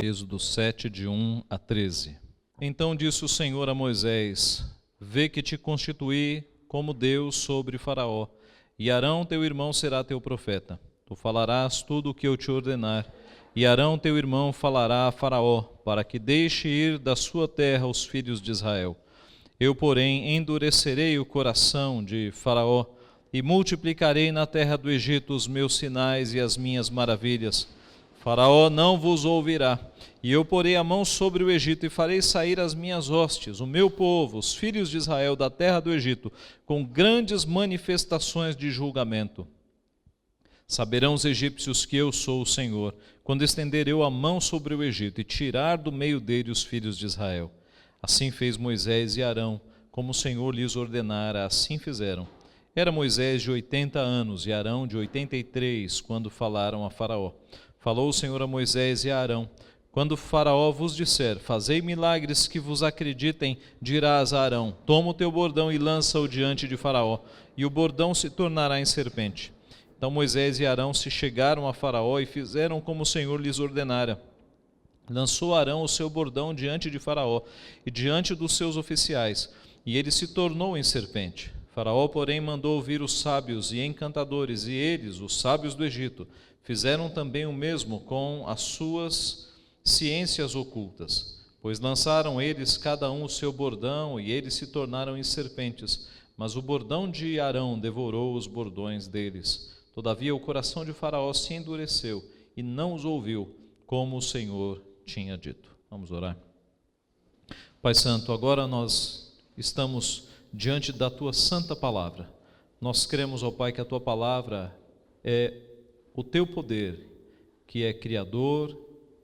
Êxodo 7, de 1 a 13. Então disse o Senhor a Moisés: Vê que te constituí como Deus sobre Faraó, e Arão teu irmão será teu profeta. Tu falarás tudo o que eu te ordenar, e Arão teu irmão falará a Faraó, para que deixe ir da sua terra os filhos de Israel. Eu, porém, endurecerei o coração de Faraó, e multiplicarei na terra do Egito os meus sinais e as minhas maravilhas. Faraó não vos ouvirá, e eu porei a mão sobre o Egito e farei sair as minhas hostes, o meu povo, os filhos de Israel da terra do Egito, com grandes manifestações de julgamento. Saberão os egípcios que eu sou o Senhor, quando estender eu a mão sobre o Egito e tirar do meio dele os filhos de Israel. Assim fez Moisés e Arão, como o Senhor lhes ordenara, assim fizeram. Era Moisés de 80 anos e Arão de 83, quando falaram a Faraó. Falou o Senhor a Moisés e a Arão: Quando Faraó vos disser, fazei milagres que vos acreditem, dirás a Arão: Toma o teu bordão e lança-o diante de Faraó, e o bordão se tornará em serpente. Então Moisés e Arão se chegaram a Faraó e fizeram como o Senhor lhes ordenara. Lançou Arão o seu bordão diante de Faraó e diante dos seus oficiais, e ele se tornou em serpente. Faraó, porém, mandou vir os sábios e encantadores, e eles, os sábios do Egito, fizeram também o mesmo com as suas ciências ocultas, pois lançaram eles cada um o seu bordão, e eles se tornaram em serpentes, mas o bordão de Arão devorou os bordões deles. Todavia o coração de Faraó se endureceu, e não os ouviu, como o Senhor tinha dito. Vamos orar. Pai Santo, agora nós estamos diante da Tua santa palavra. Nós cremos, ó Pai, que a Tua palavra é o Teu poder, que é criador,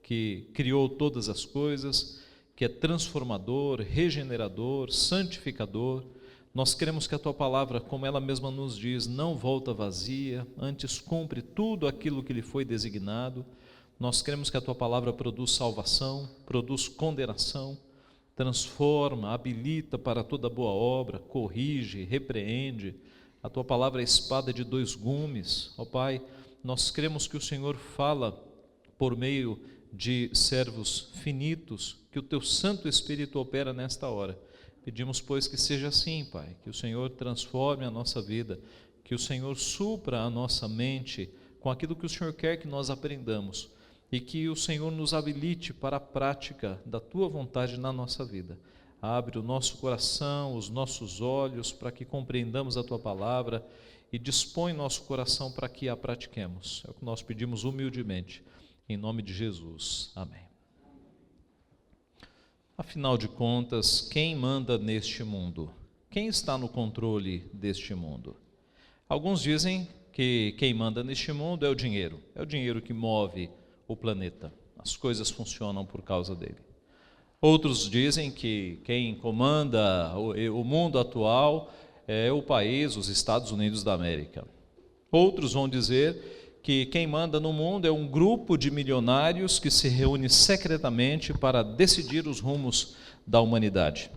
que criou todas as coisas, que é transformador, regenerador, santificador. Nós cremos que a Tua palavra, como ela mesma nos diz, não volta vazia, antes cumpre tudo aquilo que lhe foi designado. Nós cremos que a Tua palavra produz salvação, produz condenação, transforma, habilita para toda boa obra, corrige, repreende. A Tua palavra é espada de dois gumes. Ó Pai, nós cremos que o Senhor fala por meio de servos finitos, que o Teu Santo Espírito opera nesta hora. Pedimos, pois, que seja assim, Pai, que o Senhor transforme a nossa vida, que o Senhor supra a nossa mente com aquilo que o Senhor quer que nós aprendamos, e que o Senhor nos habilite para a prática da Tua vontade na nossa vida. Abre o nosso coração, os nossos olhos, para que compreendamos a Tua palavra, e dispõe nosso coração para que a pratiquemos. É o que nós pedimos humildemente, em nome de Jesus. Amém. Afinal de contas, quem manda neste mundo? Quem está no controle deste mundo? Alguns dizem que quem manda neste mundo é o dinheiro. É o dinheiro que move o planeta. As coisas funcionam por causa dele. Outros dizem que quem comanda o mundo atual é o país, os Estados Unidos da América. Outros vão dizer que quem manda no mundo é um grupo de milionários que se reúne secretamente para decidir os rumos da humanidade.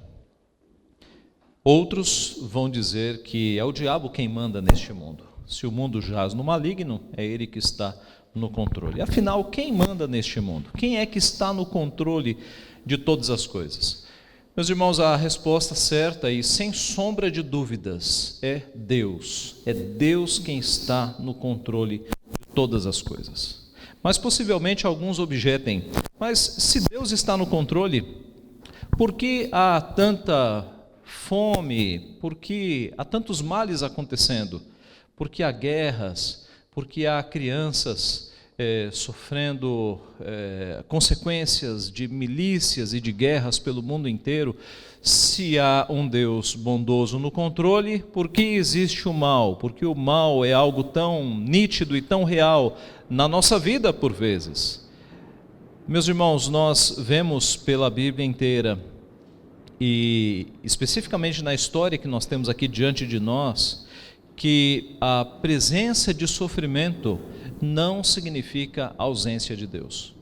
Outros vão dizer que é o diabo quem manda neste mundo. Se o mundo jaz no maligno, é ele que está no controle. Afinal, quem manda neste mundo? Quem é que está no controle de todas as coisas? Meus irmãos, a resposta certa e sem sombra de dúvidas é Deus. É Deus quem está no controle de todas as coisas. Mas possivelmente alguns objetem: mas se Deus está no controle, por que há tanta fome? Por que há tantos males acontecendo? Por que há guerras? Por que há crianças sofrendo consequências de milícias e de guerras pelo mundo inteiro? Se há um Deus bondoso no controle, por que existe o mal? Porque o mal é algo tão nítido e tão real na nossa vida por vezes. Meus irmãos, nós vemos pela Bíblia inteira, e especificamente na história que nós temos aqui diante de nós, que a presença de sofrimento não significa ausência de Deus.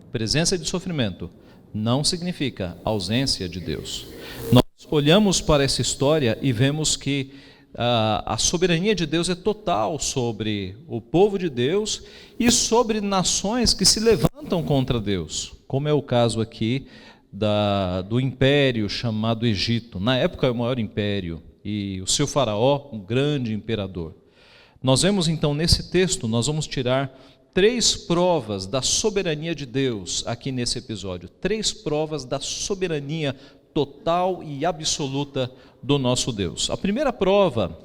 Presença de sofrimento não significa ausência de Deus. Nós olhamos para essa história e vemos que a soberania de Deus é total sobre o povo de Deus e sobre nações que se levantam contra Deus. como é o caso aqui do império chamado Egito. Na época é o maior império, e o seu faraó, um grande imperador. Nós vemos então nesse texto, nós vamos tirar 3 provas da soberania de Deus aqui nesse episódio. 3 provas da soberania total e absoluta do nosso Deus. A primeira prova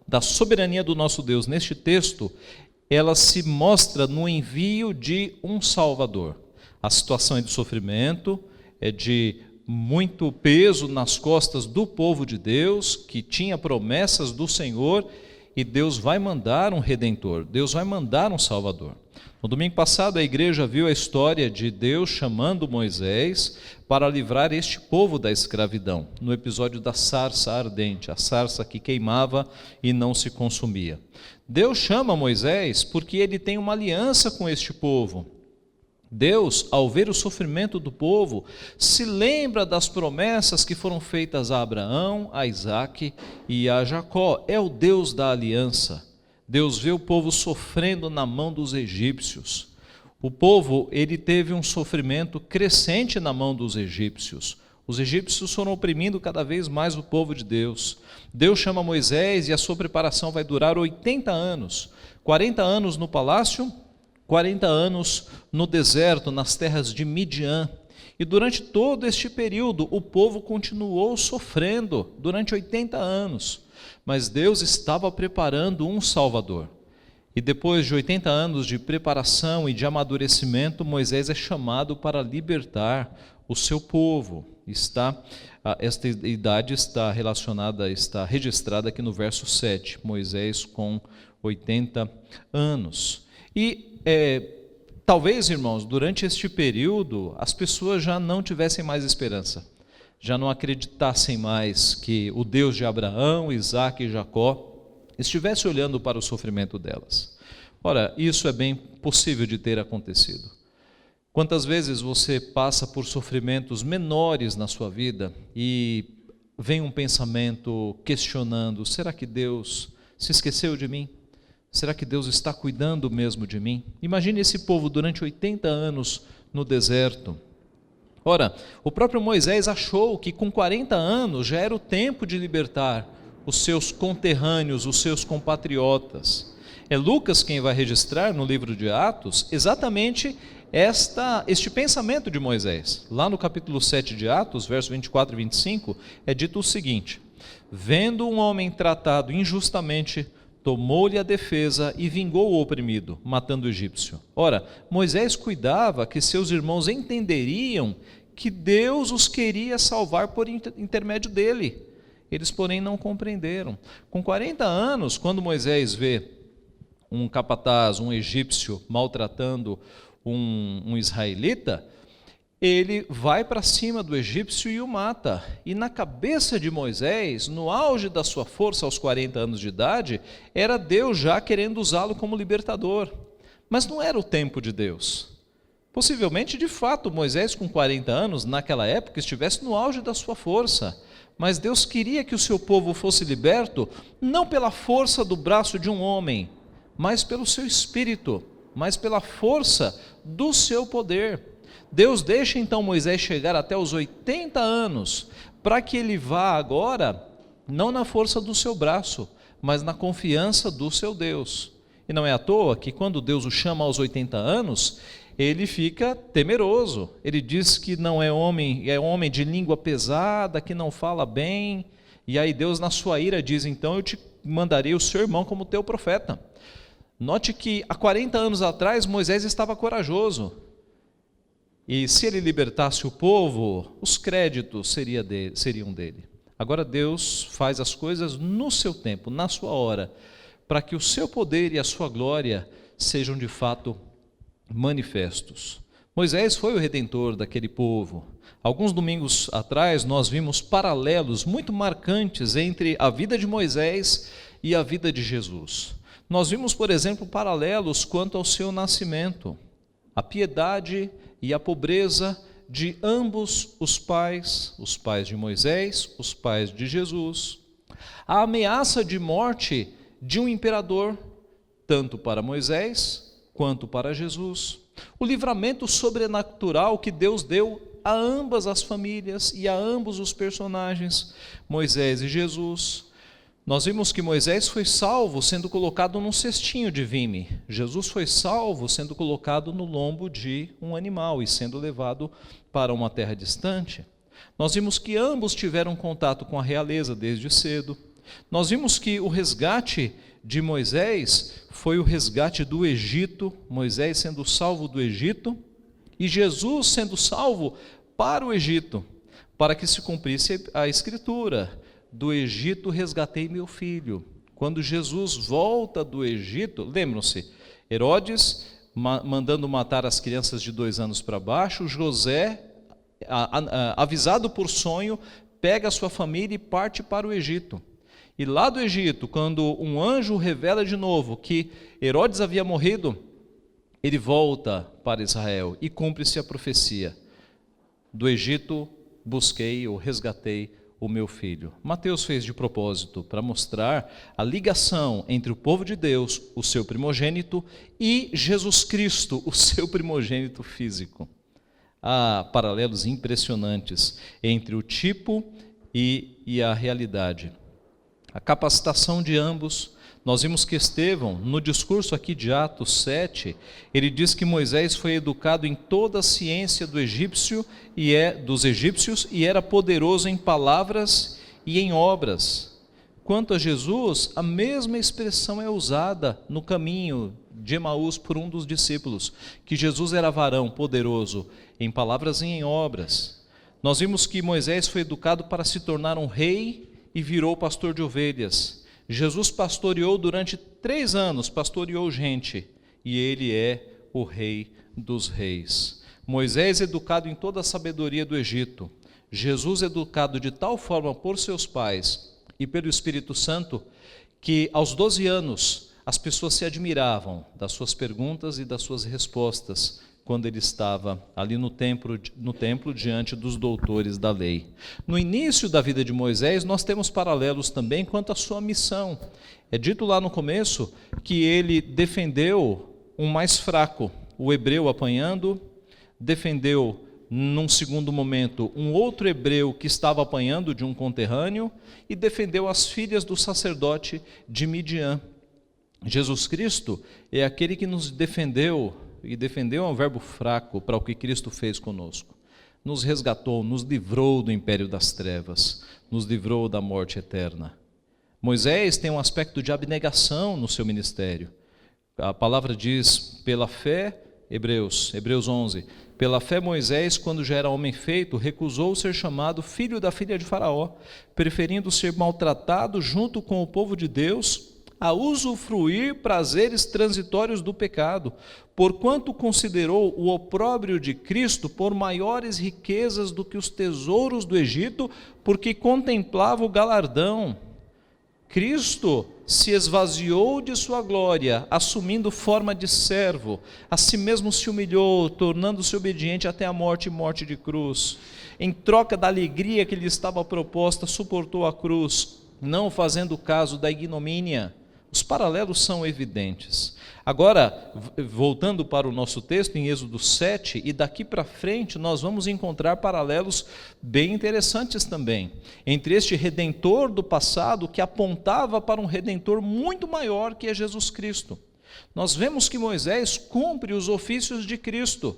da soberania do nosso Deus neste texto, ela se mostra no envio de um Salvador. A situação é de sofrimento, é de muito peso nas costas do povo de Deus, que tinha promessas do Senhor, e Deus vai mandar um Redentor, Deus vai mandar um Salvador. No domingo passado, a igreja viu a história de Deus chamando Moisés para livrar este povo da escravidão, no episódio da sarça ardente, a sarça que queimava e não se consumia. Deus chama Moisés porque ele tem uma aliança com este povo. Deus, ao ver o sofrimento do povo, se lembra das promessas que foram feitas a Abraão, a Isaque e a Jacó. É o Deus da aliança. Deus vê o povo sofrendo na mão dos egípcios. O povo, ele teve um sofrimento crescente na mão dos egípcios. Os egípcios foram oprimindo cada vez mais o povo de Deus. Deus chama Moisés e a sua preparação vai durar 80 anos. 40 anos no palácio, 40 anos no deserto, nas terras de Midian. E durante todo este período, o povo continuou sofrendo, durante 80 anos. Mas Deus estava preparando um Salvador. E depois de 80 anos de preparação e de amadurecimento, Moisés é chamado para libertar o seu povo. Esta idade está relacionada, está registrada aqui no verso 7, Moisés com 80 anos. E talvez, irmãos, durante este período, as pessoas já não tivessem mais esperança, já não acreditassem mais que o Deus de Abraão, Isaque e Jacó estivesse olhando para o sofrimento delas. Ora, isso é bem possível de ter acontecido. Quantas vezes você passa por sofrimentos menores na sua vida e vem um pensamento questionando: será que Deus se esqueceu de mim? Será que Deus está cuidando mesmo de mim? Imagine esse povo durante 80 anos no deserto. Ora, o próprio Moisés achou que com 40 anos já era o tempo de libertar os seus conterrâneos, os seus compatriotas. É Lucas quem vai registrar no livro de Atos exatamente este pensamento de Moisés. Lá no capítulo 7 de Atos, versos 24 e 25, é dito o seguinte: vendo um homem tratado injustamente, tomou-lhe a defesa e vingou o oprimido, matando o egípcio. Ora, Moisés cuidava que seus irmãos entenderiam que Deus os queria salvar por intermédio dele. Eles, porém, não compreenderam. Com 40 anos, quando Moisés vê um capataz, um egípcio, maltratando um israelita, ele vai para cima do egípcio e o mata. E na cabeça de Moisés, no auge da sua força, aos 40 anos de idade, era Deus já querendo usá-lo como libertador. Mas não era o tempo de Deus. Possivelmente, de fato, Moisés com 40 anos, naquela época, estivesse no auge da sua força. Mas Deus queria que o seu povo fosse liberto, não pela força do braço de um homem, mas pelo seu espírito, mas pela força do seu poder. Deus deixa então Moisés chegar até os 80 anos, para que ele vá agora, não na força do seu braço, mas na confiança do seu Deus. E não é à toa que quando Deus o chama aos 80 anos, ele fica temeroso. Ele diz que não é homem de língua pesada, que não fala bem. E aí Deus, na sua ira, diz: então eu te mandarei o seu irmão como teu profeta. Note que há 40 anos atrás Moisés estava corajoso. E se ele libertasse o povo, os créditos seriam dele. Agora Deus faz as coisas no seu tempo, na sua hora, para que o seu poder e a sua glória sejam de fato manifestos. Moisés foi o redentor daquele povo. Alguns domingos atrás nós vimos paralelos muito marcantes entre a vida de Moisés e a vida de Jesus. Nós vimos, por exemplo, paralelos quanto ao seu nascimento, a piedade e a pobreza de ambos os pais de Moisés, os pais de Jesus, a ameaça de morte de um imperador, tanto para Moisés quanto para Jesus, o o livramento sobrenatural que Deus deu a ambas as famílias e a ambos os personagens, Moisés e Jesus. Nós vimos que Moisés foi salvo sendo colocado num cestinho de vime. Jesus foi salvo sendo colocado no lombo de um animal e sendo levado para uma terra distante. Nós vimos que ambos tiveram contato com a realeza desde cedo. Nós vimos que o resgate de Moisés foi o resgate do Egito, Moisés sendo salvo do Egito, e Jesus sendo salvo para o Egito, para que se cumprisse a Escritura: do Egito resgatei meu filho. Quando Jesus volta do Egito, lembram-se, Herodes mandando matar as crianças de 2 anos para baixo, José, avisado por sonho, pega a sua família e parte para o Egito. E lá do Egito, quando um anjo revela de novo que Herodes havia morrido, ele volta para Israel e cumpre-se a profecia: do Egito busquei ou resgatei o meu filho. Mateus fez de propósito para mostrar a ligação entre o povo de Deus, o seu primogênito, e Jesus Cristo, o seu primogênito físico. Há paralelos impressionantes entre o tipo e a realidade. A capacitação de ambos. Nós vimos que Estevão, no discurso aqui de Atos 7, ele diz que Moisés foi educado em toda a ciência dos egípcios e era poderoso em palavras e em obras. Quanto a Jesus, a mesma expressão é usada no caminho de Emaús por um dos discípulos, que Jesus era varão poderoso em palavras e em obras. Nós vimos que Moisés foi educado para se tornar um rei e virou pastor de ovelhas. Jesus pastoreou durante 3 anos, pastoreou gente, e ele é o rei dos reis. Moisés educado em toda a sabedoria do Egito. Jesus educado de tal forma por seus pais e pelo Espírito Santo, que aos 12 anos as pessoas se admiravam das suas perguntas e das suas respostas, quando ele estava ali no templo diante dos doutores da lei. No início da vida de Moisés, nós temos paralelos também quanto à sua missão. É dito lá no começo que ele defendeu um mais fraco, o hebreu apanhando, defendeu num segundo momento um outro hebreu que estava apanhando de um conterrâneo e defendeu as filhas do sacerdote de Midian. Jesus Cristo é aquele que nos defendeu, e defendeu é um verbo fraco para o que Cristo fez conosco. Nos resgatou, nos livrou do império das trevas, nos livrou da morte eterna. Moisés tem um aspecto de abnegação no seu ministério. A palavra diz, pela fé, Hebreus 11, pela fé Moisés, quando já era homem feito, recusou ser chamado filho da filha de Faraó, preferindo ser maltratado junto com o povo de Deus, a usufruir prazeres transitórios do pecado, porquanto considerou o opróbrio de Cristo por maiores riquezas do que os tesouros do Egito, porque contemplava o galardão. Cristo se esvaziou de sua glória, assumindo forma de servo, a si mesmo se humilhou, tornando-se obediente até a morte e morte de cruz. Em troca da alegria que lhe estava proposta, suportou a cruz, não fazendo caso da ignomínia. Os paralelos são evidentes. Agora, voltando para o nosso texto em Êxodo 7, e daqui para frente nós vamos encontrar paralelos bem interessantes também, entre este Redentor do passado que apontava para um Redentor muito maior que é Jesus Cristo. Nós vemos que Moisés cumpre os ofícios de Cristo.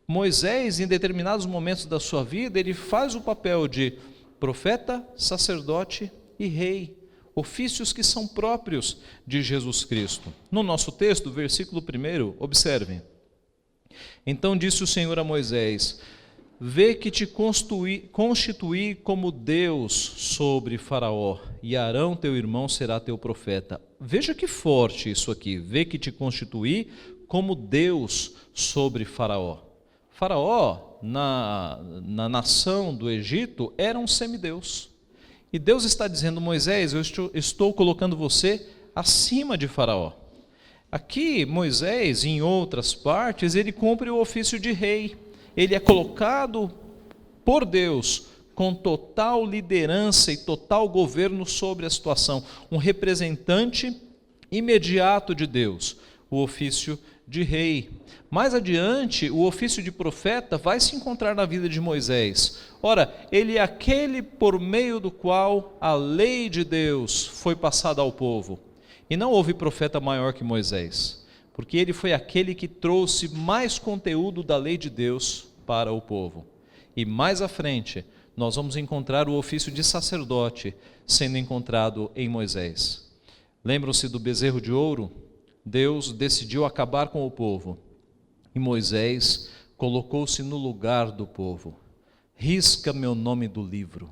Moisés, em determinados momentos da sua vida, ele faz o papel de profeta, sacerdote e rei. Ofícios que são próprios de Jesus Cristo. No nosso texto, versículo 1, observem. Então disse o Senhor a Moisés: vê que te constituí como Deus sobre Faraó, e Arão teu irmão será teu profeta. Veja que forte isso aqui, vê que te constituí como Deus sobre Faraó. Faraó, na nação do Egito, era um semideus. E Deus está dizendo: Moisés, eu estou colocando você acima de Faraó. Aqui, Moisés, em outras partes, ele cumpre o ofício de rei. Ele é colocado por Deus com total liderança e total governo sobre a situação. Um representante imediato de Deus, o ofício de rei. Mais adiante, o ofício de profeta vai se encontrar na vida de Moisés. Ora, ele é aquele por meio do qual a lei de Deus foi passada ao povo. E não houve profeta maior que Moisés, porque ele foi aquele que trouxe mais conteúdo da lei de Deus para o povo. E mais à frente, nós vamos encontrar o ofício de sacerdote sendo encontrado em Moisés. Lembram-se do bezerro de ouro? Deus decidiu acabar com o povo. E Moisés colocou-se no lugar do povo. Risca meu nome do livro.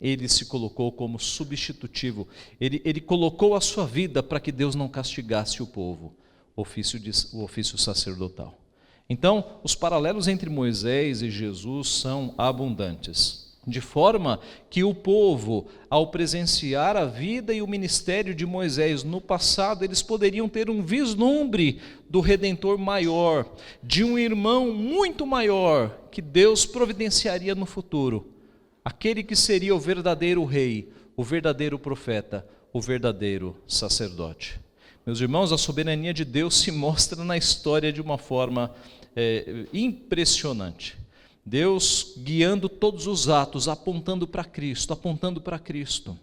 Ele se colocou como substitutivo. Ele colocou a sua vida para que Deus não castigasse o povo. O ofício sacerdotal. Então, os paralelos entre Moisés e Jesus são abundantes. De forma que o povo, ao presenciar a vida e o ministério de Moisés no passado, eles poderiam ter um vislumbre do Redentor maior, de um irmão muito maior, que Deus providenciaria no futuro. Aquele que seria o verdadeiro rei, o verdadeiro profeta, o verdadeiro sacerdote. Meus irmãos, a soberania de Deus se mostra na história de uma forma impressionante. Deus guiando todos os atos, apontando para Cristo.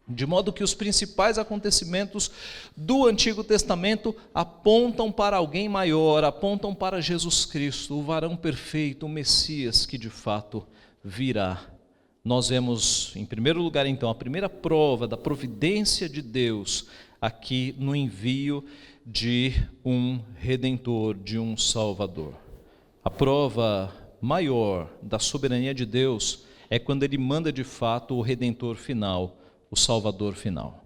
De modo que os principais acontecimentos do Antigo Testamento apontam para alguém maior, apontam para Jesus Cristo, o varão perfeito, o Messias que de fato virá. Nós vemos, em primeiro lugar, então, a primeira prova da providência de Deus aqui no envio de um Redentor, de um Salvador. A prova maior da soberania de Deus é quando Ele manda de fato o Redentor final, o Salvador final.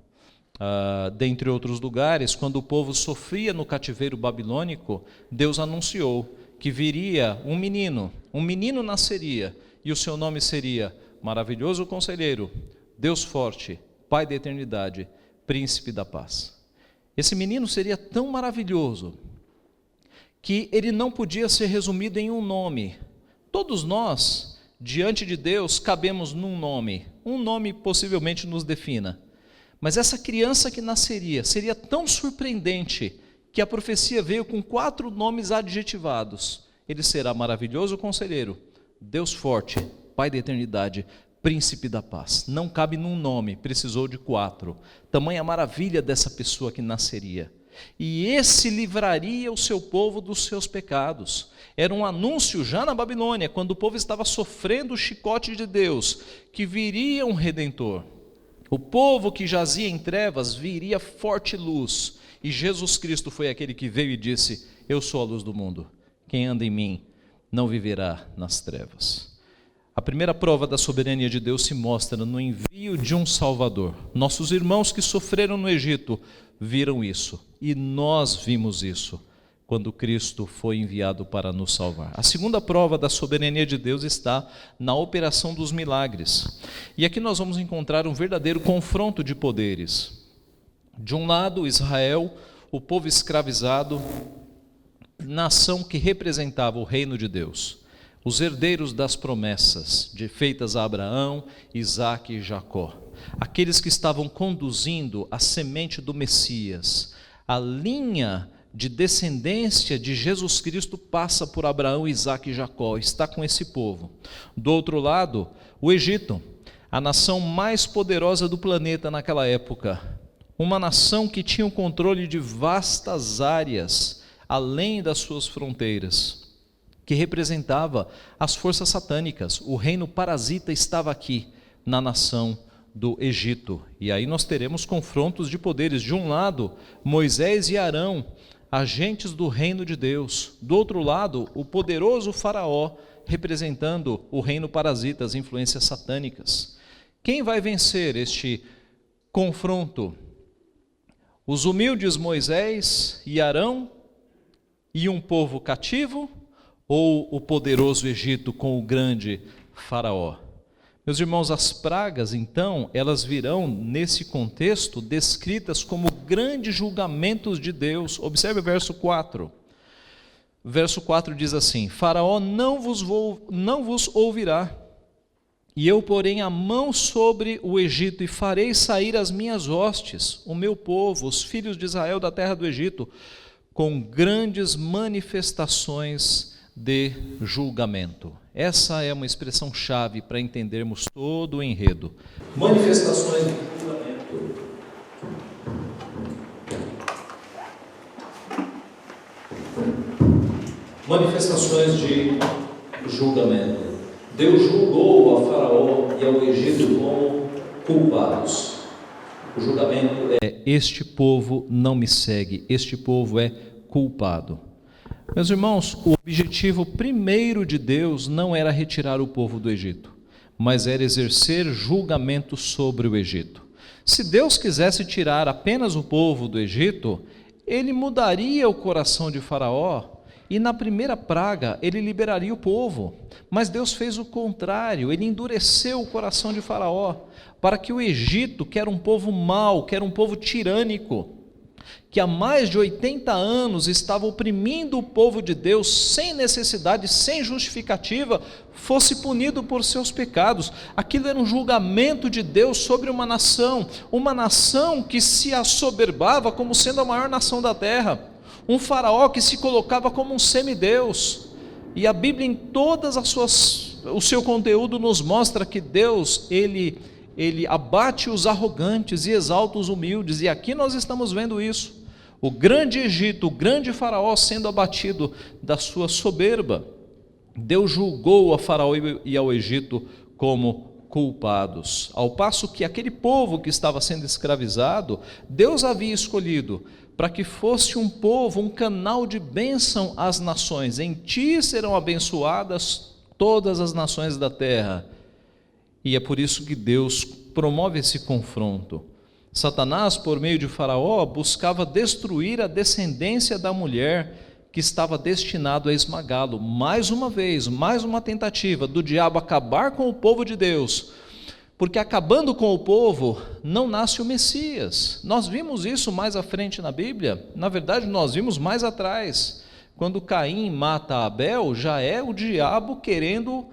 Dentre outros lugares, quando o povo sofria no cativeiro babilônico, Deus anunciou que viria um menino nasceria, e o seu nome seria Maravilhoso Conselheiro, Deus Forte, Pai da Eternidade, Príncipe da Paz. Esse menino seria tão maravilhoso que ele não podia ser resumido em um nome. Todos nós, diante de Deus, cabemos num nome. Um nome possivelmente nos defina. Mas essa criança que nasceria seria tão surpreendente que a profecia veio com 4 nomes adjetivados. Ele será Maravilhoso Conselheiro, Deus Forte, Pai da Eternidade, Príncipe da Paz. Não cabe num nome, precisou de 4. Tamanha maravilha dessa pessoa que nasceria. E esse livraria o seu povo dos seus pecados. Era um anúncio já na Babilônia, quando o povo estava sofrendo o chicote de Deus, que viria um Redentor. O povo que jazia em trevas viria forte luz. E Jesus Cristo foi aquele que veio e disse: eu sou a luz do mundo. Quem anda em mim não viverá nas trevas. A primeira prova da soberania de Deus se mostra no envio de um Salvador. Nossos irmãos que sofreram no Egito viram isso, e nós vimos isso quando Cristo foi enviado para nos salvar. A segunda prova da soberania de Deus está na operação dos milagres. E aqui nós vamos encontrar um verdadeiro confronto de poderes. De um lado, Israel, o povo escravizado, nação que representava o reino de Deus. Os herdeiros das promessas feitas a Abraão, Isaque e Jacó. Aqueles que estavam conduzindo a semente do Messias. A linha de descendência de Jesus Cristo passa por Abraão, Isaque e Jacó. Está com esse povo. Do outro lado, o Egito, a nação mais poderosa do planeta naquela época. Uma nação que tinha o controle de vastas áreas, além das suas fronteiras, que representava as forças satânicas. O reino parasita estava aqui, na nação do Egito. E aí nós teremos confrontos de poderes. De um lado, Moisés e Arão, agentes do reino de Deus. Do outro lado, o poderoso Faraó, representando o reino parasita, as influências satânicas. Quem vai vencer este confronto? Os humildes Moisés e Arão e um povo cativo? Ou o poderoso Egito com o grande Faraó? Meus irmãos, as pragas, então, elas virão nesse contexto descritas como grandes julgamentos de Deus. Observe o verso 4. Verso 4 diz assim: Faraó não vos ouvirá, e eu porei a mão sobre o Egito e farei sair as minhas hostes, o meu povo, os filhos de Israel da terra do Egito, com grandes manifestações de julgamento. Essa é uma expressão chave para entendermos todo o enredo. Manifestações de julgamento. Manifestações de julgamento. Deus julgou a Faraó e ao Egito como culpados. O julgamento é: este povo não me segue, este povo é culpado. Meus irmãos, o objetivo primeiro de Deus não era retirar o povo do Egito, mas era exercer julgamento sobre o Egito. Se Deus quisesse tirar apenas o povo do Egito, ele mudaria o coração de Faraó e na primeira praga ele liberaria o povo. Mas Deus fez o contrário, ele endureceu o coração de Faraó, para que o Egito, que era um povo mau, que era um povo tirânico, que há mais de 80 anos estava oprimindo o povo de Deus sem necessidade, sem justificativa, fosse punido por seus pecados. Aquilo era um julgamento de Deus sobre uma nação que se assoberbava como sendo a maior nação da terra, um faraó que se colocava como um semideus. E a Bíblia, em todas o seu conteúdo, nos mostra que Deus, ele abate os arrogantes e exalta os humildes, e aqui nós estamos vendo isso. O grande Egito, o grande faraó sendo abatido da sua soberba. Deus julgou a Faraó e ao Egito como culpados, ao passo que aquele povo que estava sendo escravizado, Deus havia escolhido para que fosse um povo, um canal de bênção às nações. Em ti serão abençoadas todas as nações da terra. E é por isso que Deus promove esse confronto. Satanás, por meio de Faraó, buscava destruir a descendência da mulher que estava destinado a esmagá-lo. Mais uma vez, mais uma tentativa do diabo acabar com o povo de Deus, porque acabando com o povo, não nasce o Messias. Nós vimos isso mais à frente na Bíblia. Na verdade, nós vimos mais atrás. Quando Caim mata Abel, já é o diabo querendo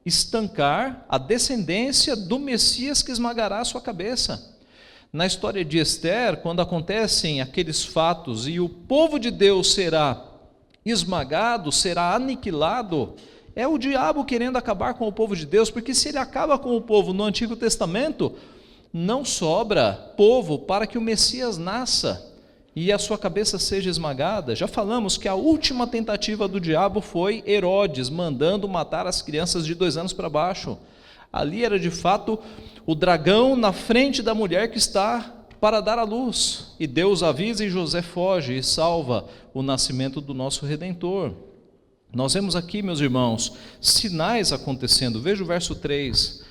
estancar a descendência do Messias que esmagará a sua cabeça. Na história de Esther, quando acontecem aqueles fatos e o povo de Deus será esmagado, será aniquilado, é o diabo querendo acabar com o povo de Deus, porque se ele acaba com o povo no Antigo Testamento, não sobra povo para que o Messias nasça e a sua cabeça seja esmagada. Já falamos que a última tentativa do diabo foi Herodes, mandando matar as crianças de 2 anos para baixo. Ali era de fato o dragão na frente da mulher que está para dar à luz, e Deus avisa e José foge e salva o nascimento do nosso Redentor. Nós vemos aqui, meus irmãos, sinais acontecendo. Veja o verso 3.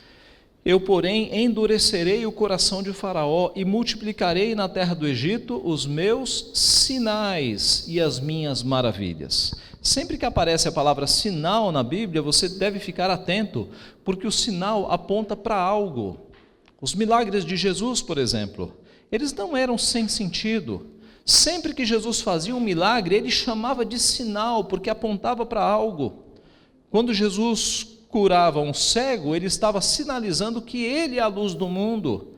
Eu, porém, endurecerei o coração de Faraó e multiplicarei na terra do Egito os meus sinais e as minhas maravilhas. Sempre que aparece a palavra sinal na Bíblia, você deve ficar atento, porque o sinal aponta para algo. Os milagres de Jesus, por exemplo, eles não eram sem sentido. Sempre que Jesus fazia um milagre, ele chamava de sinal, porque apontava para algo. Quando Jesus curava um cego, ele estava sinalizando que ele é a luz do mundo.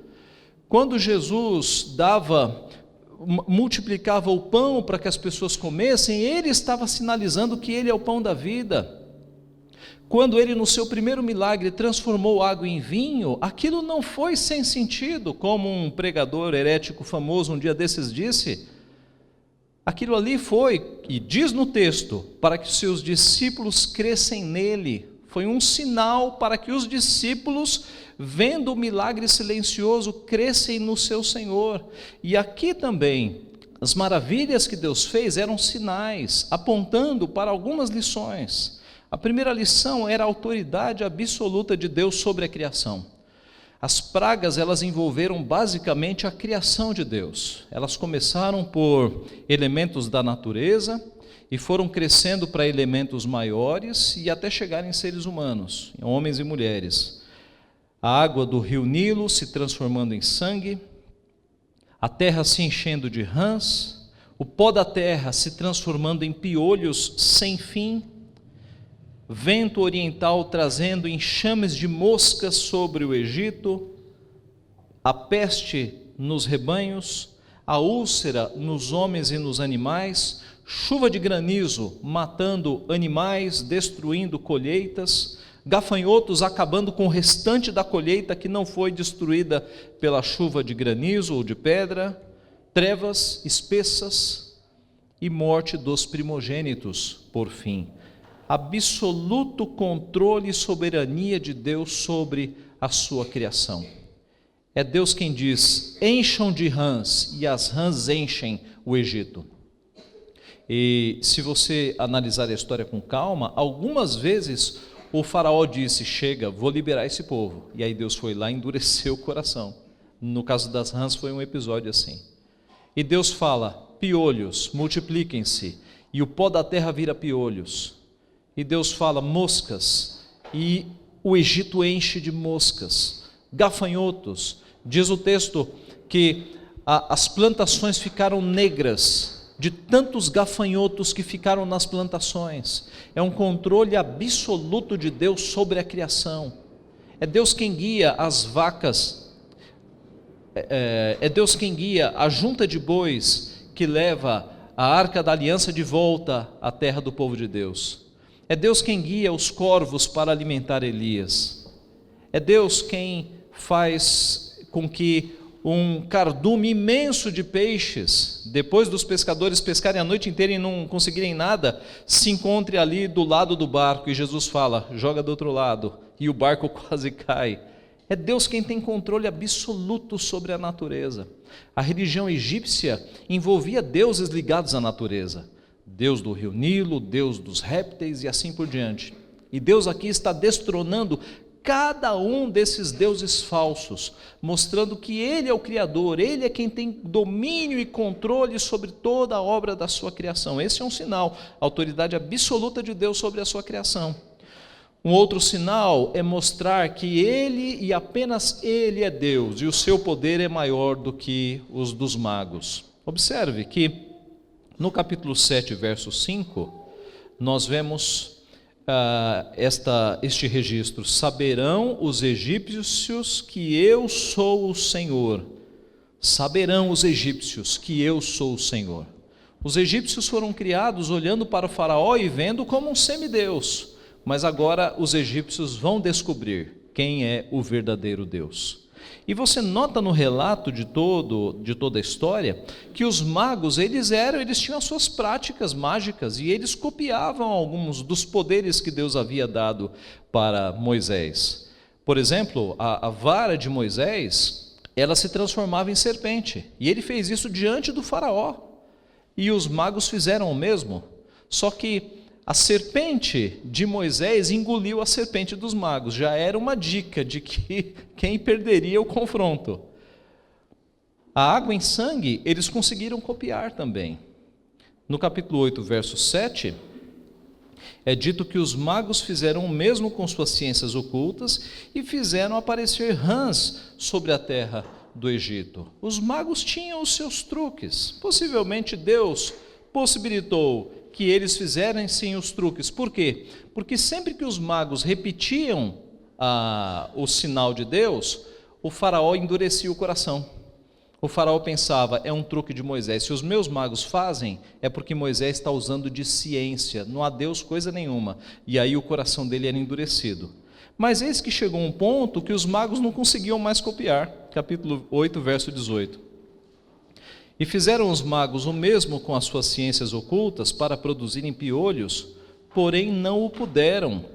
Quando Jesus multiplicava o pão para que as pessoas comessem, ele estava sinalizando que ele é o pão da vida. Quando ele, no seu primeiro milagre, transformou água em vinho, aquilo não foi sem sentido, como um pregador herético famoso um dia desses disse. Aquilo ali foi, e diz no texto, para que seus discípulos crescem nele. Foi um sinal para que os discípulos, vendo o milagre silencioso, crescem no seu Senhor. E aqui também, as maravilhas que Deus fez eram sinais, apontando para algumas lições. A primeira lição era a autoridade absoluta de Deus sobre a criação. As pragas, elas envolveram basicamente a criação de Deus. Elas começaram por elementos da natureza e foram crescendo para elementos maiores e até chegarem em seres humanos, homens e mulheres. A água do rio Nilo se transformando em sangue, a terra se enchendo de rãs, o pó da terra se transformando em piolhos sem fim, vento oriental trazendo enxames de moscas sobre o Egito, a peste nos rebanhos, a úlcera nos homens e nos animais, chuva de granizo matando animais, destruindo colheitas, gafanhotos acabando com o restante da colheita que não foi destruída pela chuva de granizo ou de pedra, trevas espessas e morte dos primogênitos, por fim. Absoluto controle e soberania de Deus sobre a sua criação. É Deus quem diz: encham de rãs, e as rãs enchem o Egito. E se você analisar a história com calma, algumas vezes o faraó disse: chega, vou liberar esse povo. E aí Deus foi lá e endureceu o coração. No caso das rãs foi um episódio assim. E Deus fala: piolhos, multipliquem-se, e o pó da terra vira piolhos. E Deus fala: moscas, e o Egito enche de moscas. Gafanhotos, diz o texto que as plantações ficaram negras, de tantos gafanhotos que ficaram nas plantações. É um controle absoluto de Deus sobre a criação. É Deus quem guia as vacas, é Deus quem guia a junta de bois que leva a arca da aliança de volta à terra do povo de Deus. É Deus quem guia os corvos para alimentar Elias. É Deus quem faz com que um cardume imenso de peixes, depois dos pescadores pescarem a noite inteira e não conseguirem nada, se encontre ali do lado do barco, e Jesus fala: joga do outro lado, e o barco quase cai. É Deus quem tem controle absoluto sobre a natureza. A religião egípcia envolvia deuses ligados à natureza: Deus do rio Nilo, Deus dos répteis e assim por diante. E Deus aqui está destronando cada um desses deuses falsos, mostrando que Ele é o Criador, Ele é quem tem domínio e controle sobre toda a obra da sua criação. Esse é um sinal, a autoridade absoluta de Deus sobre a sua criação. Um outro sinal é mostrar que Ele e apenas Ele é Deus, e o seu poder é maior do que os dos magos. Observe que no capítulo 7, verso 5, nós vemos este registro: saberão os egípcios que eu sou o Senhor. Saberão os egípcios que eu sou o Senhor. Os egípcios foram criados olhando para o faraó e vendo como um semideus, mas agora os egípcios vão descobrir quem é o verdadeiro Deus. E você nota no relato de toda a história que os magos, eles tinham as suas práticas mágicas e eles copiavam alguns dos poderes que Deus havia dado para Moisés. Por exemplo, a vara de Moisés, ela se transformava em serpente, e ele fez isso diante do faraó, e os magos fizeram o mesmo, só que a serpente de Moisés engoliu a serpente dos magos. Já era uma dica de que quem perderia o confronto. A água em sangue, eles conseguiram copiar também. No capítulo 8, verso 7, é dito que os magos fizeram o mesmo com suas ciências ocultas e fizeram aparecer rãs sobre a terra do Egito. Os magos tinham os seus truques. Possivelmente Deus possibilitou que eles fizessem os truques. Por quê? Porque sempre que os magos repetiam o sinal de Deus, o faraó endurecia o coração. O faraó pensava: é um truque de Moisés. Se os meus magos fazem, é porque Moisés está usando de ciência, não há Deus coisa nenhuma. E aí o coração dele era endurecido. Mas eis que chegou um ponto que os magos não conseguiam mais copiar. Capítulo 8, verso 18. E fizeram os magos o mesmo com as suas ciências ocultas para produzirem piolhos, porém não o puderam,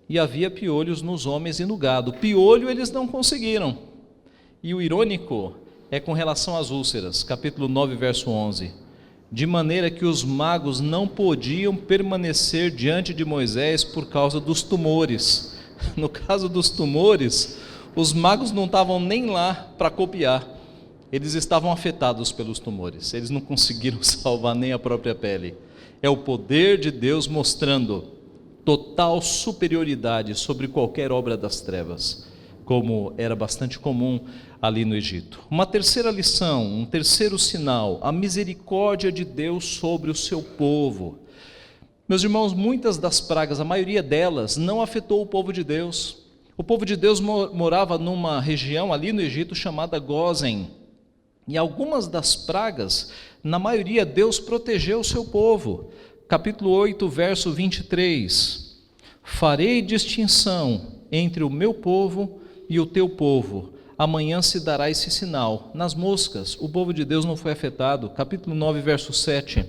e havia piolhos nos homens e no gado. Piolho eles não conseguiram. E o irônico é com relação às úlceras, capítulo 9, verso 11. De maneira que os magos não podiam permanecer diante de Moisés por causa dos tumores. No caso dos tumores, os magos não estavam nem lá para copiar. Eles estavam afetados pelos tumores, eles não conseguiram salvar nem a própria pele. É o poder de Deus mostrando total superioridade sobre qualquer obra das trevas, como era bastante comum ali no Egito. Uma terceira lição, um terceiro sinal: a misericórdia de Deus sobre o seu povo. Meus irmãos, muitas das pragas, a maioria delas, não afetou o povo de Deus. O povo de Deus morava numa região ali no Egito chamada Gósen. E algumas das pragas, na maioria, Deus protegeu o seu povo. Capítulo 8, verso 23. Farei distinção entre o meu povo e o teu povo. Amanhã se dará esse sinal. Nas moscas, o povo de Deus não foi afetado. Capítulo 9, verso 7.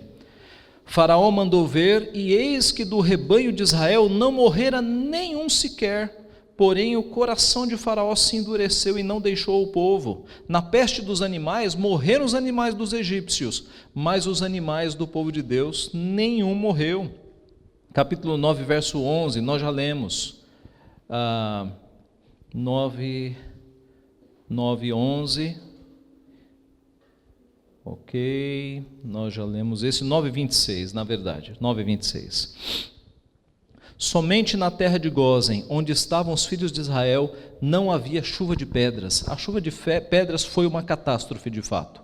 Faraó mandou ver, e eis que do rebanho de Israel não morrera nenhum sequer. Porém o coração de Faraó se endureceu e não deixou o povo. Na peste dos animais, morreram os animais dos egípcios, mas os animais do povo de Deus, nenhum morreu. Capítulo 9, verso 11, nós já lemos. 9, 11. Ok, nós já lemos esse 9:26, na verdade, 9:26. Somente na terra de Gósen, onde estavam os filhos de Israel, não havia chuva de pedras. A chuva de pedras foi uma catástrofe de fato.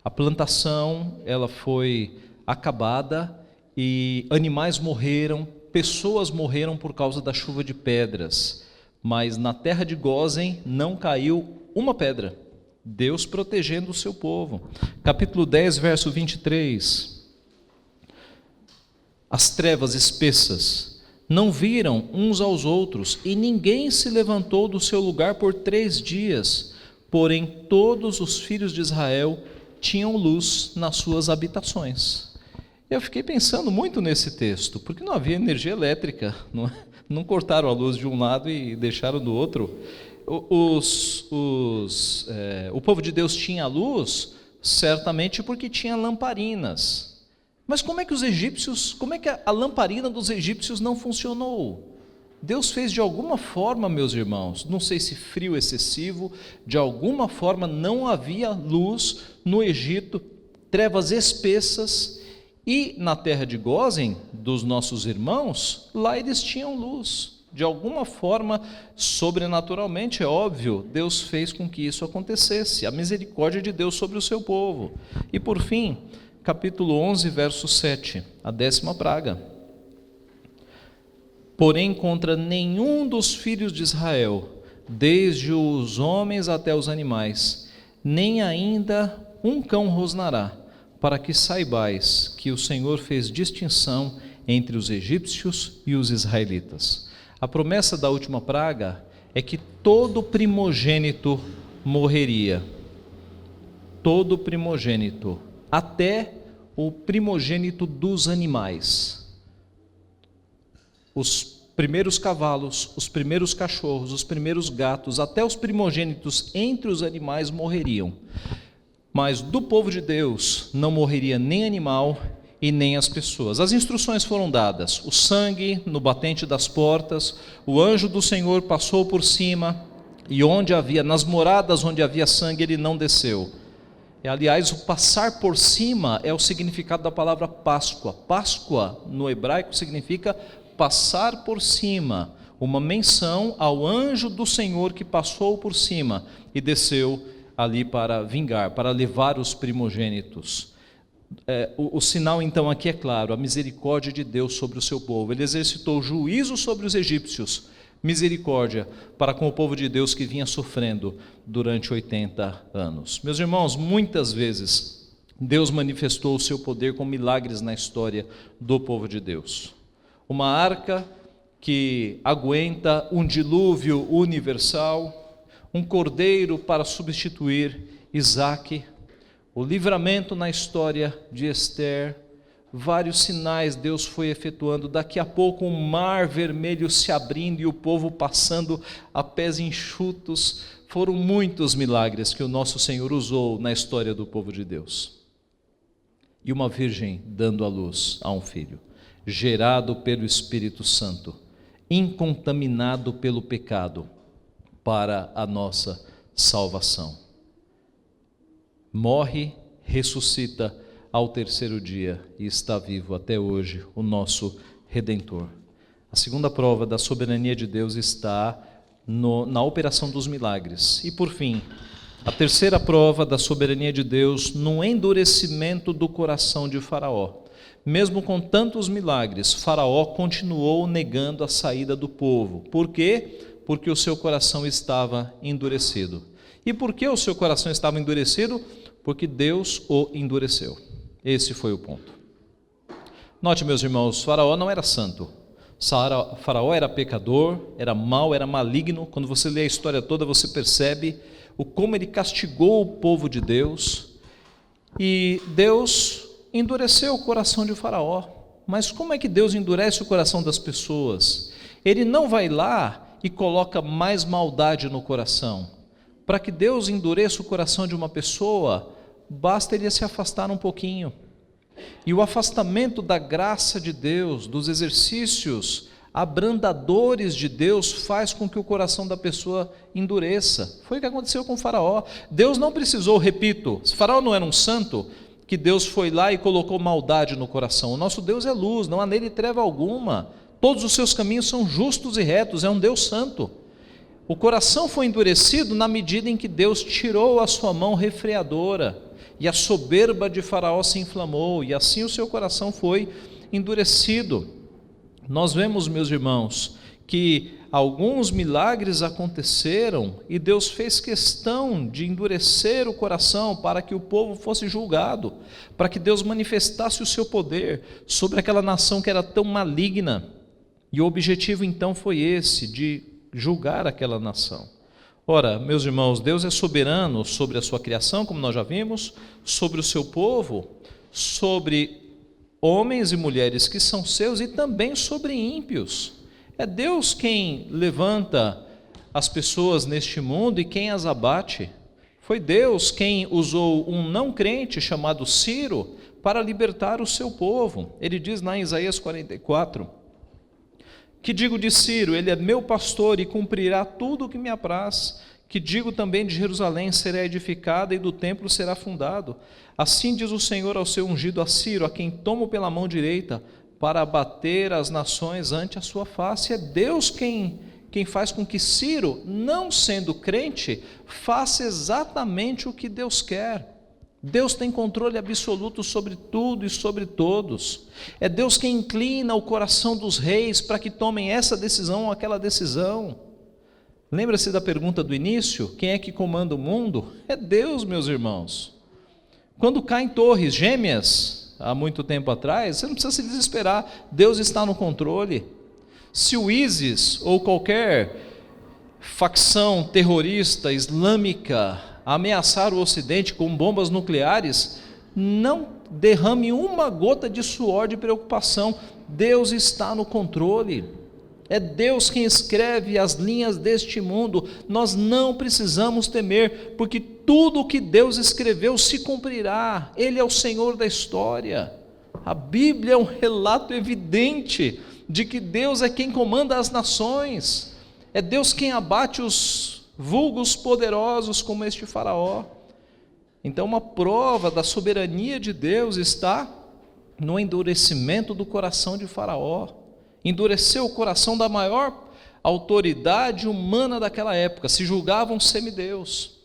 A plantação, ela foi acabada e animais morreram, pessoas morreram por causa da chuva de pedras. Mas na terra de Gósen não caiu uma pedra. Deus protegendo o seu povo. Capítulo 10, verso 23. As trevas espessas não viram uns aos outros, e ninguém se levantou do seu lugar por 3 dias. Porém, todos os filhos de Israel tinham luz nas suas habitações. Eu fiquei pensando muito nesse texto, porque não havia energia elétrica, não cortaram a luz de um lado e deixaram do outro. O povo de Deus tinha luz, certamente porque tinha lamparinas. Mas como é que a lamparina dos egípcios não funcionou? Deus fez de alguma forma, meus irmãos, não sei se frio excessivo, de alguma forma não havia luz no Egito, trevas espessas, e na terra de Gósen, dos nossos irmãos, lá eles tinham luz. De alguma forma, sobrenaturalmente, é óbvio, Deus fez com que isso acontecesse, a misericórdia de Deus sobre o seu povo. E por fim, capítulo 11, verso 7, a 10ª praga. Porém, contra nenhum dos filhos de Israel, desde os homens até os animais, nem ainda um cão rosnará, para que saibais que o Senhor fez distinção entre os egípcios e os israelitas. A promessa da última praga é que todo primogênito morreria. Todo primogênito, até o primogênito dos animais. Os primeiros cavalos, os primeiros cachorros, os primeiros gatos, até os primogênitos entre os animais morreriam. Mas do povo de Deus não morreria nem animal e nem as pessoas. As instruções foram dadas: o sangue no batente das portas, o anjo do Senhor passou por cima, e nas moradas onde havia sangue, ele não desceu. Aliás, o passar por cima é o significado da palavra Páscoa. Páscoa, no hebraico, significa passar por cima, uma menção ao anjo do Senhor que passou por cima e desceu ali para vingar, para levar os primogênitos. O sinal então aqui é claro, a misericórdia de Deus sobre o seu povo. Ele exercitou juízo sobre os egípcios, misericórdia para com o povo de Deus que vinha sofrendo durante 80 anos. Meus irmãos, muitas vezes Deus manifestou o seu poder com milagres na história do povo de Deus. Uma arca que aguenta um dilúvio universal, um cordeiro para substituir Isaque, o livramento na história de Esther, vários sinais Deus foi efetuando. Daqui a pouco um mar vermelho se abrindo e o povo passando a pés enxutos. Foram muitos milagres que o nosso Senhor usou na história do povo de Deus. E uma virgem dando à luz a um filho, gerado pelo Espírito Santo, incontaminado pelo pecado, para a nossa salvação. Morre, ressuscita ao 3º dia e está vivo até hoje, o nosso Redentor. A segunda prova da soberania de Deus está na operação dos milagres. E por fim, a terceira prova da soberania de Deus no endurecimento do coração de Faraó. Mesmo com tantos milagres, Faraó continuou negando a saída do povo. Por quê? Porque o seu coração estava endurecido. E por que o seu coração estava endurecido? porque Deus o endureceu. Esse foi o ponto. Note, meus irmãos, Faraó não era santo. Faraó era pecador, era mau, era maligno. Quando você lê a história toda, você percebe como ele castigou o povo de Deus. E Deus endureceu o coração de Faraó. Mas como é que Deus endurece o coração das pessoas? Ele não vai lá e coloca mais maldade no coração. Para que Deus endureça o coração de uma pessoa, basta ele se afastar um pouquinho. E o afastamento da graça de Deus, dos exercícios abrandadores de Deus, faz com que o coração da pessoa endureça. Foi o que aconteceu com Faraó. Deus não precisou, repito, Faraó não era um santo, que Deus foi lá e colocou maldade no coração. O nosso Deus é luz, não há nele treva alguma. Todos os seus caminhos são justos e retos, é um Deus santo. O coração foi endurecido na medida em que Deus tirou a sua mão refreadora, e a soberba de Faraó se inflamou, e assim o seu coração foi endurecido. Nós vemos, meus irmãos, que alguns milagres aconteceram, e Deus fez questão de endurecer o coração para que o povo fosse julgado, para que Deus manifestasse o seu poder sobre aquela nação que era tão maligna. E o objetivo então foi esse, de julgar aquela nação. Ora, meus irmãos, Deus é soberano sobre a sua criação, como nós já vimos, sobre o seu povo, sobre homens e mulheres que são seus e também sobre ímpios. É Deus quem levanta as pessoas neste mundo e quem as abate. Foi Deus quem usou um não crente chamado Ciro para libertar o seu povo. Ele diz lá em Isaías 44, que digo de Ciro, ele é meu pastor e cumprirá tudo o que me apraz. Que digo também de Jerusalém, será edificada e do templo será fundado. Assim diz o Senhor ao seu ungido, a Ciro, a quem tomo pela mão direita, para abater as nações ante a sua face. É Deus quem faz com que Ciro, não sendo crente, faça exatamente o que Deus quer. Deus tem controle absoluto sobre tudo e sobre todos. É Deus quem inclina o coração dos reis para que tomem essa decisão ou aquela decisão. Lembra-se da pergunta do início? Quem é que comanda o mundo? É Deus, meus irmãos. Quando caem torres gêmeas, há muito tempo atrás, você não precisa se desesperar, Deus está no controle. Se o ISIS ou qualquer facção terrorista islâmica ameaçar o Ocidente com bombas nucleares, não derrame uma gota de suor de preocupação. Deus está no controle. É Deus quem escreve as linhas deste mundo. Nós não precisamos temer, porque tudo o que Deus escreveu se cumprirá. Ele é o Senhor da história. A Bíblia é um relato evidente de que Deus é quem comanda as nações. É Deus quem abate os vulgos poderosos como este Faraó. Então, uma prova da soberania de Deus está no endurecimento do coração de Faraó. Endureceu o coração da maior autoridade humana daquela época, se julgava um semideus.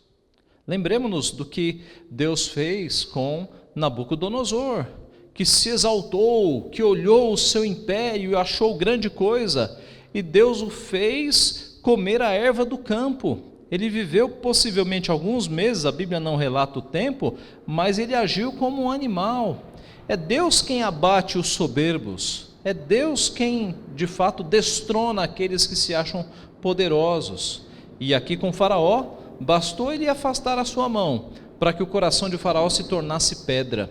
Lembremos-nos do que Deus fez com Nabucodonosor, que se exaltou, que olhou o seu império e achou grande coisa, e Deus o fez comer a erva do campo. Ele viveu possivelmente alguns meses, a Bíblia não relata o tempo, mas ele agiu como um animal. É Deus quem abate os soberbos, é Deus quem de fato destrona aqueles que se acham poderosos. E aqui com Faraó, bastou ele afastar a sua mão, para que o coração de Faraó se tornasse pedra.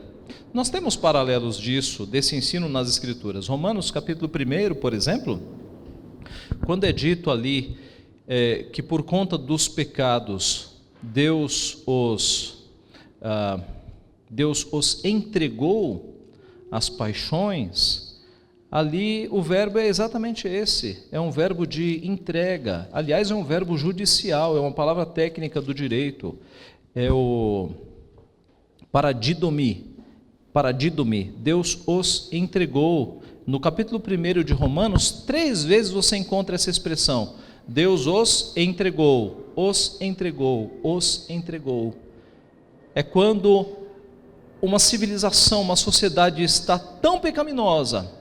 Nós temos paralelos disso, desse ensino nas Escrituras. Romanos capítulo 1, por exemplo, quando é dito ali que por conta dos pecados Deus os entregou às paixões, ali o verbo é exatamente esse, é um verbo de entrega. Aliás, é um verbo judicial, é uma palavra técnica do direito, é o paradidome. Deus os entregou. No capítulo 1 de Romanos, 3 vezes você encontra essa expressão: Deus os entregou, os entregou, os entregou. É quando uma civilização, uma sociedade está tão pecaminosa,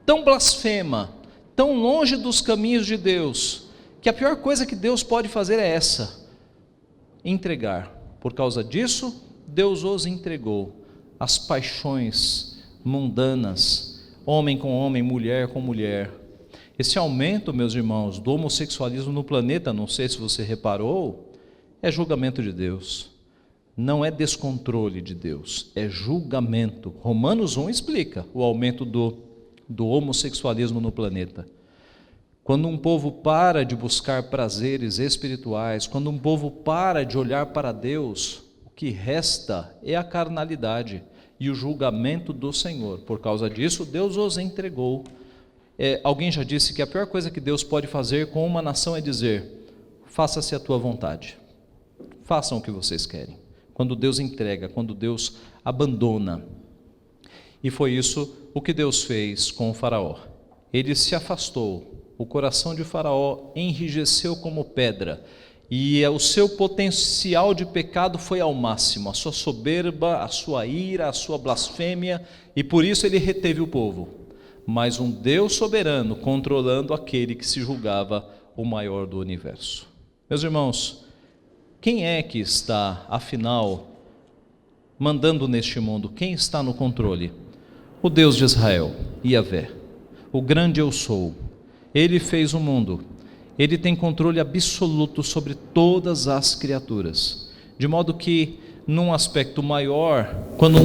tão blasfema, tão longe dos caminhos de Deus, que a pior coisa que Deus pode fazer é essa: entregar. Por causa disso, Deus os entregou às paixões mundanas, homem com homem, mulher com mulher. Esse aumento, meus irmãos, do homossexualismo no planeta, não sei se você reparou, é julgamento de Deus. Não é descontrole de Deus, é julgamento. Romanos 1 explica o aumento do homossexualismo no planeta. Quando um povo para de buscar prazeres espirituais, quando um povo para de olhar para Deus, o que resta é a carnalidade e o julgamento do Senhor. Por causa disso, Deus os entregou. Alguém já disse que a pior coisa que Deus pode fazer com uma nação é dizer: faça-se a tua vontade, façam o que vocês querem. Quando Deus entrega, quando Deus abandona. E foi isso o que Deus fez com o faraó. Ele se afastou, o coração de Faraó enrijeceu como pedra, e o seu potencial de pecado foi ao máximo, a sua soberba, a sua ira, a sua blasfêmia, e por isso ele reteve o povo. Mas um Deus soberano controlando aquele que se julgava o maior do universo. Meus irmãos, quem é que está, afinal, mandando neste mundo? Quem está no controle? O Deus de Israel, Yahvé, o grande eu sou. Ele fez o mundo, ele tem controle absoluto sobre todas as criaturas, de modo que, num aspecto maior, quando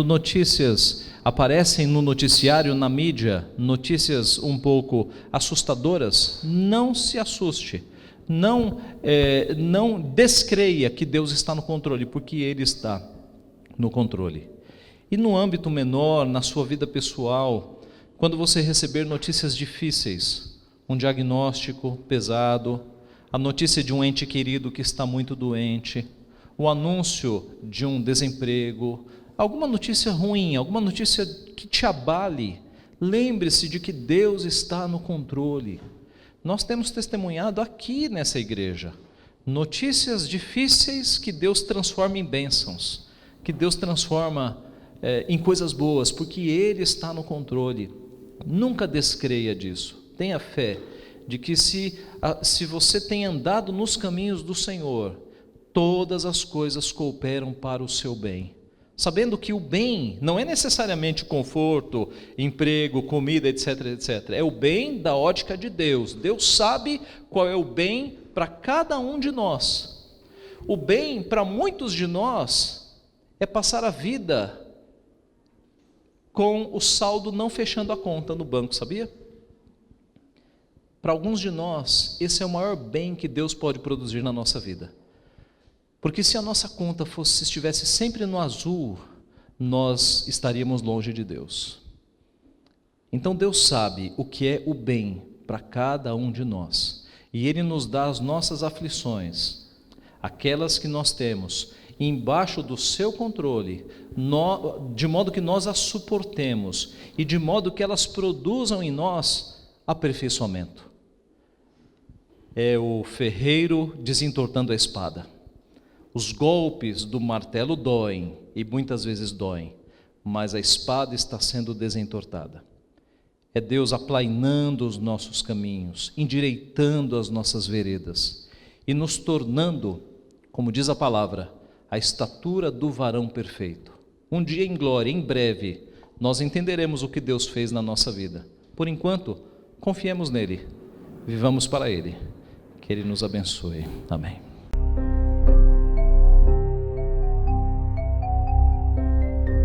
notícias aparecem no noticiário, na mídia, notícias um pouco assustadoras, não se assuste, não descreia que Deus está no controle, porque Ele está no controle. E no âmbito menor, na sua vida pessoal, quando você receber notícias difíceis, um diagnóstico pesado, a notícia de um ente querido que está muito doente, o anúncio de um desemprego, alguma notícia ruim, alguma notícia que te abale, lembre-se de que Deus está no controle. Nós temos testemunhado aqui nessa igreja notícias difíceis que Deus transforma em bênçãos, que Deus transforma em coisas boas, porque Ele está no controle. Nunca descreia disso. Tenha fé de que se você tem andado nos caminhos do Senhor, todas as coisas cooperam para o seu bem. Sabendo que o bem não é necessariamente conforto, emprego, comida, etc, etc. É o bem da ótica de Deus. Deus sabe qual é o bem para cada um de nós. O bem para muitos de nós é passar a vida com o saldo não fechando a conta no banco, sabia? Para alguns de nós, esse é o maior bem que Deus pode produzir na nossa vida. Porque se a nossa conta estivesse sempre no azul, nós estaríamos longe de Deus. Então Deus sabe o que é o bem para cada um de nós. E Ele nos dá as nossas aflições, aquelas que nós temos, embaixo do seu controle, de modo que nós as suportemos e de modo que elas produzam em nós aperfeiçoamento. É o ferreiro desentortando a espada. Os golpes do martelo doem, e muitas vezes doem, mas a espada está sendo desentortada. É Deus aplainando os nossos caminhos, endireitando as nossas veredas e nos tornando, como diz a palavra, a estatura do varão perfeito. Um dia em glória, em breve, nós entenderemos o que Deus fez na nossa vida. Por enquanto, confiemos nele, vivamos para Ele. Que Ele nos abençoe. Amém.